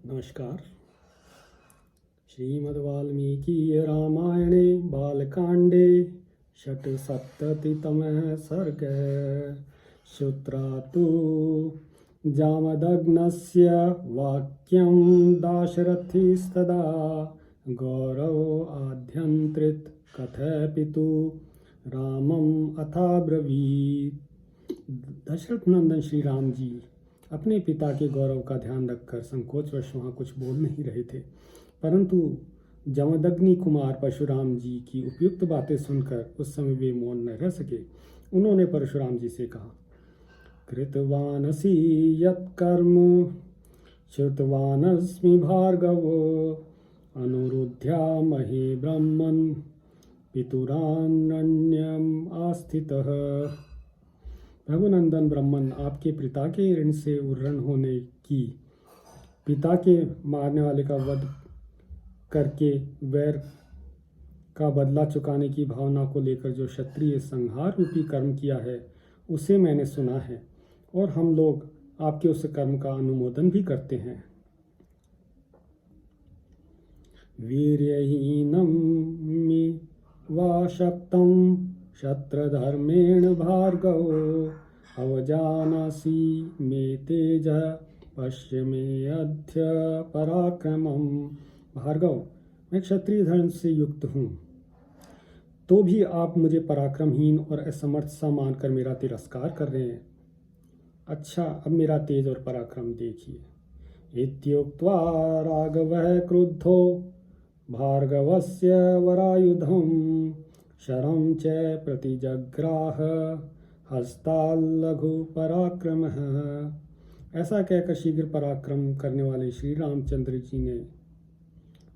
नमस्कार। श्रीमद्वाल्मीकि रामायणे बालकांडे षट्सप्ततितमः सर्गः। श्रोत्रातु जामदग्नस्य वाक्यं दाशरथिस्तदा गौरव आद्यन्त्रित कथयपितु रामम् अथाब्रवीत्। दशरथ नंदन श्री राम जी अपने पिता के गौरव का ध्यान रखकर संकोचवश वहाँ कुछ बोल नहीं रहे थे, परंतु जमदग्नि कुमार परशुराम जी की उपयुक्त बातें सुनकर उस समय वे मौन न रह सके। उन्होंने परशुराम जी से कहा, कृतवानसि यत्कर्म श्रुतवानस्मि भार्गवो अनुरुध्यामहे ब्रह्मन् पितुरान्यम् आस्थितः। रघुनंदन ब्रह्मन, आपके पिता के ऋण से उर्रण होने की, पिता के मारने वाले का वध करके वैर का बदला चुकाने की भावना को लेकर जो क्षत्रिय संहार रूपी कर्म किया है उसे मैंने सुना है, और हम लोग आपके उस कर्म का अनुमोदन भी करते हैं। वीर्यहीनं वा शक्तं क्षत्रधर्मेण भार्गव अवजानासि मे तेज पश्य मे अद्य पराक्रमम्। भार्गव, मैं क्षत्रिय धर्म से युक्त हूँ, तो भी आप मुझे पराक्रमहीन और असमर्थ सा मानकर मेरा तिरस्कार कर रहे हैं। अच्छा, अब मेरा तेज और पराक्रम देखिए। इत्युक्त्वा राघवः क्रुद्धो भार्गवस्य वरायुधं शरं च प्रतिजग्राह हस्ताल्लघु पराक्रमः। ऐसा कहकर शीघ्र पराक्रम करने वाले श्री रामचंद्र जी ने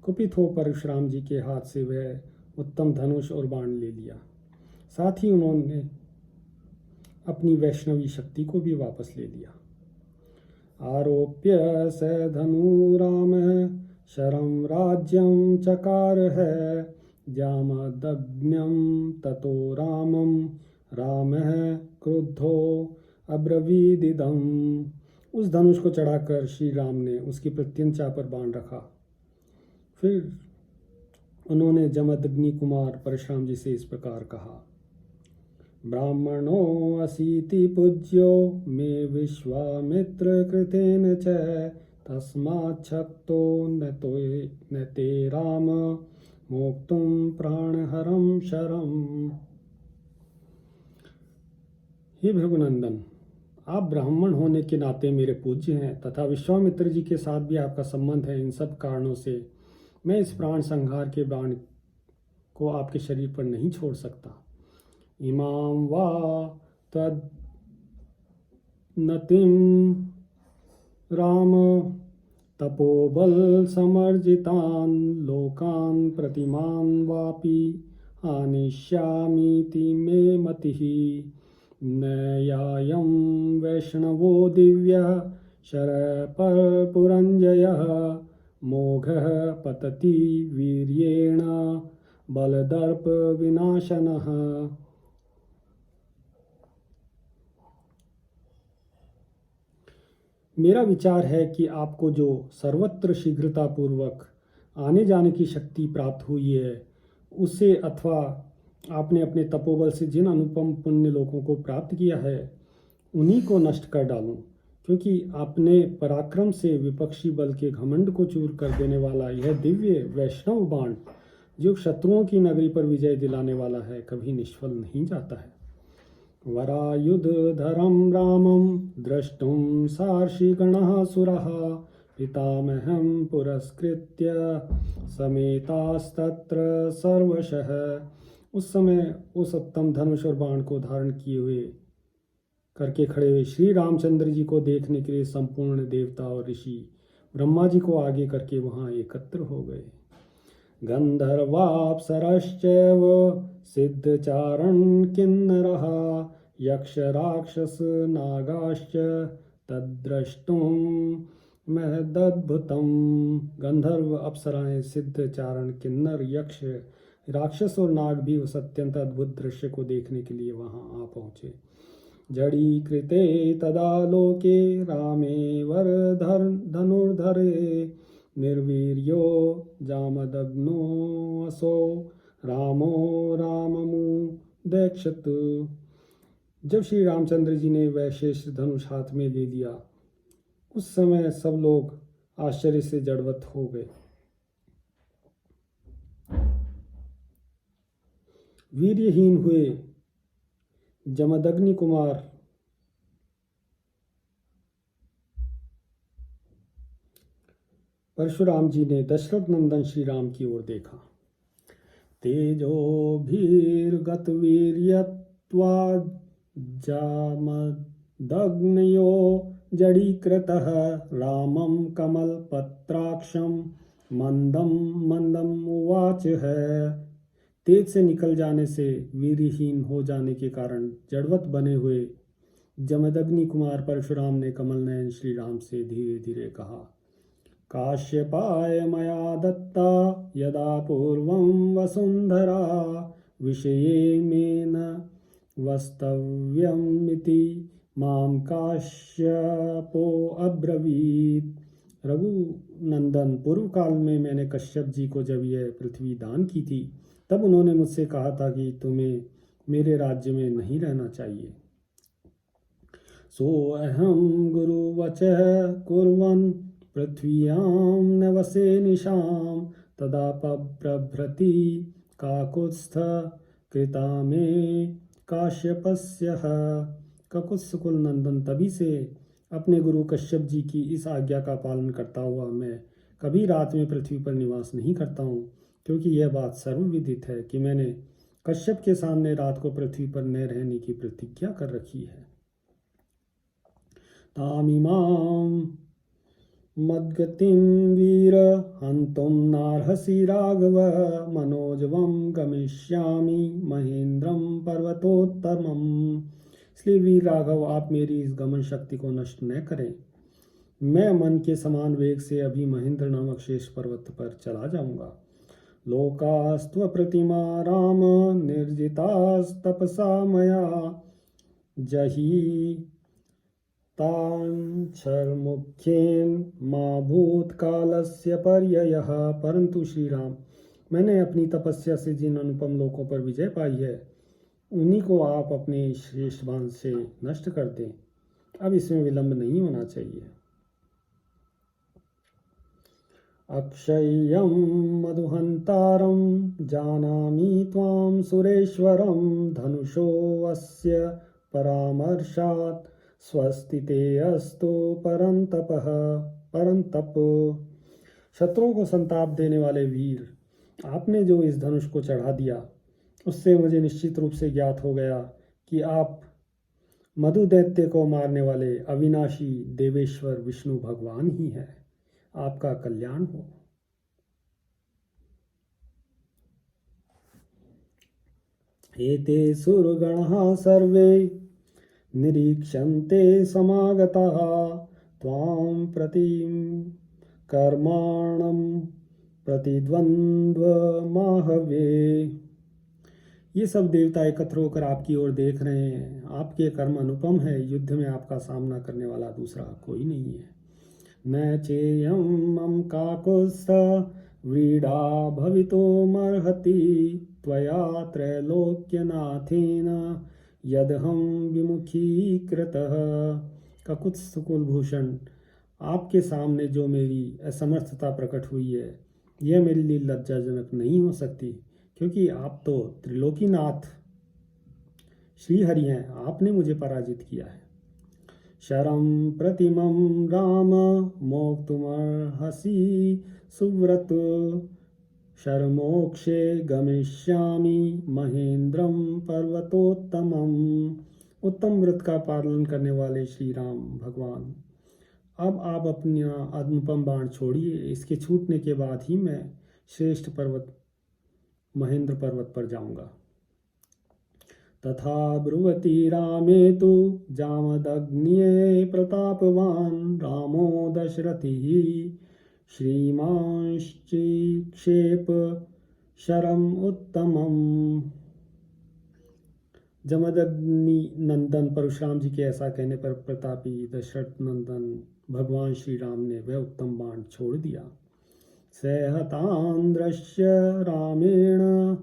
कुपित हो परशुराम जी के हाथ से वह उत्तम धनुष और बाण ले लिया। साथ ही उन्होंने अपनी वैष्णवी शक्ति को भी वापस ले लिया। आरोप्य स धनु राम शरं राज्यं चकार है जामदग्न्यं ततो रामं रामः क्रुद्धो अब्रवीदिदम्। उस धनुष को चढ़ाकर श्री राम ने उसकी प्रत्यंचा पर बाण रखा। फिर उन्होंने जमदग्नि कुमार परशुराम जी से इस प्रकार कहा, ब्राह्मणो असीति पूज्यो मे विश्वामित्र कृतेन च तस्मात् शक्तो न ते राम मोक्तुम प्राणहरम शरम। हे भृगुनंदन, आप ब्राह्मण होने के नाते मेरे पूज्य हैं तथा विश्वामित्र जी के साथ भी आपका संबंध है। इन सब कारणों से मैं इस प्राण संहार के बाण को आपके शरीर पर नहीं छोड़ सकता। इमां वा तद नतिम राम तपोबल समर्जितान लोकान प्रतिमान वापि आनिष्यामीति मे मतिः। नयायं वैष्णवो दिव्य शरपुरञ्जयः मोघः पतति वीर्येण बलदर्प विनाशनः। मेरा विचार है कि आपको जो सर्वत्र शीघ्रतापूर्वक आने जाने की शक्ति प्राप्त हुई है, उसे अथवा आपने अपने तपोबल से जिन अनुपम पुण्य लोकों को प्राप्त किया है उन्हीं को नष्ट कर डालूं, क्योंकि आपने पराक्रम से विपक्षी बल के घमंड को चूर कर देने वाला यह दिव्य वैष्णव बाण जो शत्रुओं की नगरी पर विजय दिलाने वाला है, कभी निष्फल नहीं जाता है। वरायुधधरं रामं द्रष्टुं सार्षिगणः सुरः पितामहं पुरस्कृत्य समेतास्तत्र सर्वशः। उस समय उस उत्तम धनुष और बाण को धारण किए हुए करके खड़े हुए श्री रामचंद्र जी को देखने के लिए संपूर्ण देवता और ऋषि ब्रह्मा जी को आगे करके वहां एकत्र हो गए। गंधर्वाप्सरश्चैव सिद्धचारण किन्नरः यक्ष राक्षस नागाश्च तद्द्रष्टुं महदद्भुतम्। गंधर्व, अप्सराएं, सिद्ध, चारण, किन्नर, यक्ष, राक्षस और नाग भी उस अत्यंत अद्भुत दृश्य को देखने के लिए वहां आ पहुंचे। जडीकृते तदा लोके रामे धनुर्धरे निर्वीर्यो जामदग्नोऽसौ रामो राममुदैक्षत। जब श्री रामचंद्र जी ने वह शेष धनुष हाथ में ले लिया, उस समय सब लोग आश्चर्य से जड़वत हो गए। वीर्यहीन हुए जमदग्नि कुमार परशुराम जी ने दशरथ नंदन श्री राम की ओर देखा। तेजोभिर्गत वीर्यत्वाद् जामदग्नयो जडीकृतः रामं कमलपत्राक्षं मंदम मंदम उवाच है। तेज से निकल जाने से वीरहीन हो जाने के कारण जड़वत बने हुए जमदग्नि कुमार परशुराम ने कमल नयन श्री राम से धीरे धीरे कहा, काश्यपाय मया दत्ता यदा पूर्वं वसुंधरा विषये में न वस्तव्यमिति माम काश्यपो अब्रवीत। रघुनंदन, पूर्व काल में मैंने कश्यप जी को जब यह पृथ्वी दान की थी, तब उन्होंने मुझसे कहा था कि तुम्हें मेरे राज्य में नहीं रहना चाहिए। सो अहम गुरुवचः कुर्वन् पृथ्व्यां नवसे निशाम तदा प्रभृति काकुत्स्थ कृता में काश्यपस्य। ककुत्स कुल नंदन, तभी से अपने गुरु कश्यप जी की इस आज्ञा का पालन करता हुआ मैं कभी रात में पृथ्वी पर निवास नहीं करता हूँ, क्योंकि यह बात सर्वविदित है कि मैंने कश्यप के सामने रात को पृथ्वी पर न रहने की प्रतिज्ञा कर रखी है। तामिमाम मद्गतिं वीर हंतुम नार्हसि राघव मनोजवम गमिष्यामि महेंद्रम पर्वतोत्तमम। इसलिए वीर राघव, आप मेरी इस गमन शक्ति को नष्ट न करें। मैं मन के समान वेग से अभी महेंद्र नामक शेष पर्वत पर चला जाऊंगा। लोकास्त्व प्रतिमा राम निर्जितास्तपसा मया जही तांचर्मुख्येन मा भूतकालस्य पर्ययः। परंतु श्री राम, मैंने अपनी तपस्या से जिन अनुपम लोकों पर विजय पाई है, उन्हीं को आप अपने श्रेष्ठ बाण से नष्ट कर दें। अब इसमें विलंब नहीं होना चाहिए। अक्षय्यं मधुहंतारं जानामि त्वां सुरेश्वरं धनुषोऽस्य परामर्शात् स्वस्तिते अस्तु परंतप। शत्रुओं को संताप देने वाले वीर, आपने जो इस धनुष को चढ़ा दिया, उससे मुझे निश्चित रूप से ज्ञात हो गया कि आप मधु दैत्य को मारने वाले अविनाशी देवेश्वर विष्णु भगवान ही हैं। आपका कल्याण हो। एते सुरगणः सर्वे निरीक्षन्ते समागताः त्वां प्रतिम कर्माणं प्रतिद्वन्द्वमाहवे। ये सब देवता एकत्र होकर आपकी ओर देख रहे हैं। आपके कर्म अनुपम है। युद्ध में आपका सामना करने वाला दूसरा कोई नहीं है। न चेयं मम काकुत्स्थ व्रीडा भवितुमर्हति त्वया त्रैलोक्यनाथेन यदहं विमुखीकृतः। ककुत्स कुलभूषण, आपके सामने जो मेरी असमर्थता प्रकट हुई है, यह मेरे लिए लज्जाजनक नहीं हो सकती, क्योंकि आप तो त्रिलोकीनाथ श्री हरि हैं। आपने मुझे पराजित किया है। शरं प्रतिमं राम मोक्तुमर्हसि सुव्रत शर्मोक्षे गमिष्यामि महेंद्रम पर्वतोत्तमम। उत्तम व्रत का पालन करने वाले श्री राम भगवान, अब आप अपना अनुपम बाण छोड़िए। इसके छूटने के बाद ही मैं श्रेष्ठ पर्वत महेंद्र पर्वत पर जाऊंगा। तथा ब्रुवति रामे तु जामदग्न्ये प्रतापवान् रामो दशरथिः श्रीमांश्चिक्षेप शरम् उत्तमम्। जमदग्नि नंदन परशुराम जी के ऐसा कहने पर प्रतापी दशरथ नंदन भगवान श्री राम ने वह उत्तम बाण छोड़ दिया। सहतां दृश्य रामेण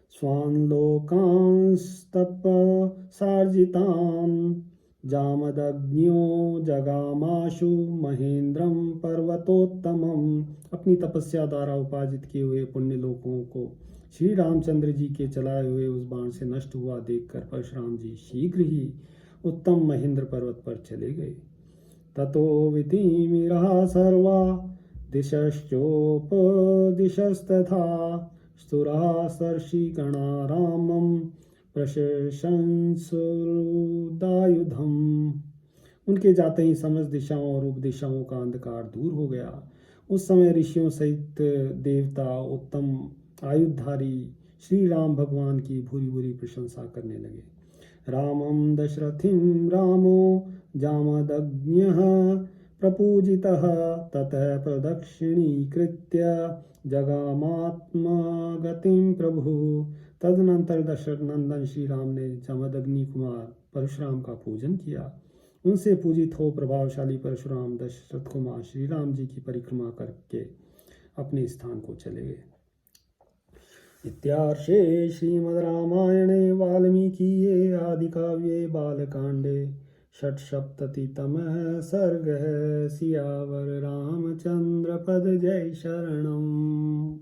स्वान् लोकांस्तपसार्जितान् जामदग्न्यो जगामाशु महेंद्रम पर्वतोत्तमम। अपनी तपस्या द्वारा उपार्जित किए हुए पुण्य लोकों को श्री रामचंद्र जी के चलाए हुए उस बाण से नष्ट हुआ देखकर परशुराम जी शीघ्र ही उत्तम महेंद्र पर्वत पर चले गए। ततो वितिमिरः सर्वा दिशश्चोपदिशस्तथा स्तुरा सर्षिगणा रामं प्रशंसुदायुधम्। उनके जाते ही समस्त दिशाओं और उपदिशाओं का अंधकार दूर हो गया। उस समय ऋषियों सहित देवता उत्तम आयुधारी श्री राम भगवान की भूरी भूरी प्रशंसा करने लगे। रामं दशरथिं रामो जामदग्न्यः प्रपूजितः ततः प्रदक्षिणीकृत्य जगामात्मगतिं प्रभु। तदनंतर दशरथ नंदन श्री राम ने जमदग्नि कुमार परशुराम का पूजन किया। उनसे पूजित हो प्रभावशाली परशुराम दशरथ कुमार श्री राम जी की परिक्रमा करके अपने स्थान को चले गए। इत्यार्षे श्रीमद् रामायणे वाल्मीकिये आदिकाव्ये बालकांडे षट्सप्ततितमः सर्गः। सियावर रामचंद्र पद जय शरणम्।